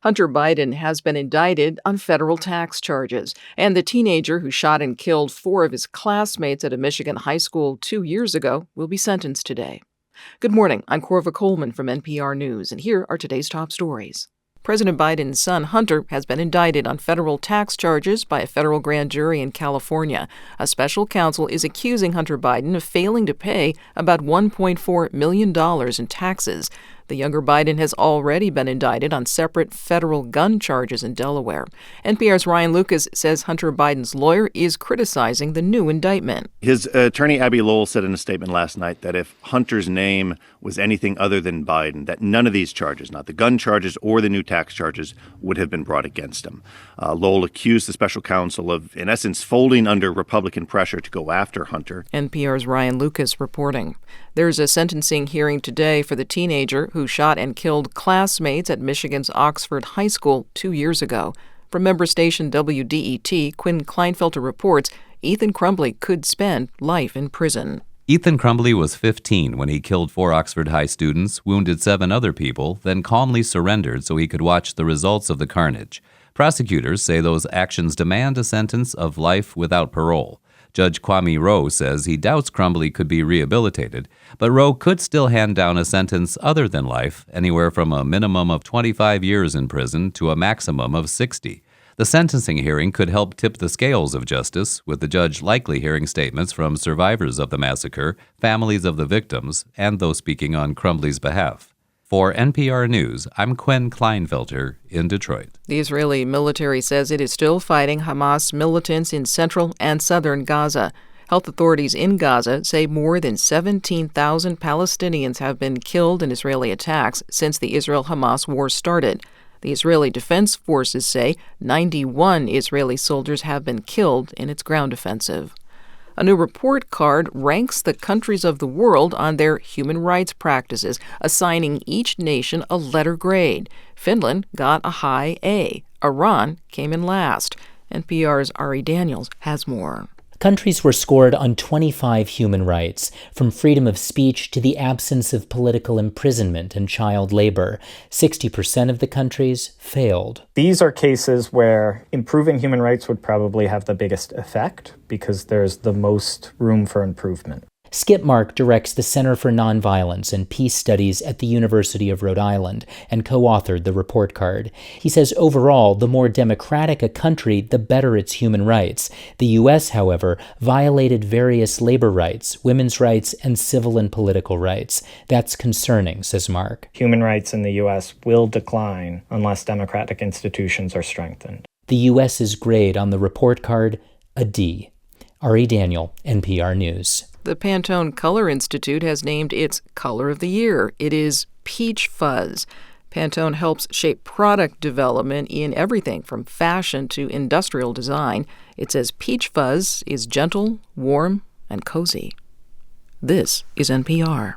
Hunter Biden has been indicted on federal tax charges, and the teenager who shot and killed 4 of his classmates at a Michigan high school 2 years ago will be sentenced today. Good morning, I'm Corva Coleman from NPR News, and here are today's top stories. President Biden's son, Hunter, has been indicted on federal tax charges by a federal grand jury in California. A special counsel is accusing Hunter Biden of failing to pay about $1.4 million in taxes. The younger Biden has already been indicted on separate federal gun charges in Delaware. NPR's Ryan Lucas says Hunter Biden's lawyer is criticizing the new indictment. His attorney, Abby Lowell, said in a statement last night that if Hunter's name was anything other than Biden, that none of these charges, not the gun charges or the new tax charges, would have been brought against him. Lowell accused the special counsel of, in essence, folding under Republican pressure to go after Hunter. NPR's Ryan Lucas reporting. There's a sentencing hearing today for the teenager who shot and killed classmates at Michigan's Oxford High School 2 years ago. From member station WDET, Quinn Kleinfelter reports Ethan Crumbley could spend life in prison. Ethan Crumbley was 15 when he killed 4 Oxford High students, wounded 7 other people, then calmly surrendered so he could watch the results of the carnage. Prosecutors say those actions demand a sentence of life without parole. Judge Kwame Rowe says he doubts Crumbley could be rehabilitated, but Rowe could still hand down a sentence other than life, anywhere from a minimum of 25 years in prison to a maximum of 60. The sentencing hearing could help tip the scales of justice, with the judge likely hearing statements from survivors of the massacre, families of the victims, and those speaking on Crumbley's behalf. For NPR News, I'm Quinn Kleinfelter in Detroit. The Israeli military says it is still fighting Hamas militants in central and southern Gaza. Health authorities in Gaza say more than 17,000 Palestinians have been killed in Israeli attacks since the Israel-Hamas war started. The Israeli Defense Forces say 91 Israeli soldiers have been killed in its ground offensive. A new report card ranks the countries of the world on their human rights practices, assigning each nation a letter grade. Finland got a high A. Iran came in last. NPR's Ari Daniels has more. Countries were scored on 25 human rights, from freedom of speech to the absence of political imprisonment and child labor. 60% of the countries failed. These are cases where improving human rights would probably have the biggest effect because there's the most room for improvement. Skip Mark directs the Center for Nonviolence and Peace Studies at the University of Rhode Island and co-authored the report card. He says overall, the more democratic a country, the better its human rights. The U.S., however, violated various labor rights, women's rights, and civil and political rights. That's concerning, says Mark. Human rights in the U.S. will decline unless democratic institutions are strengthened. The U.S.'s grade on the report card, a D. Ari Daniel, NPR News. The Pantone Color Institute has named its Color of the Year. It is Peach Fuzz. Pantone helps shape product development in everything from fashion to industrial design. It says Peach Fuzz is gentle, warm, and cozy. This is NPR.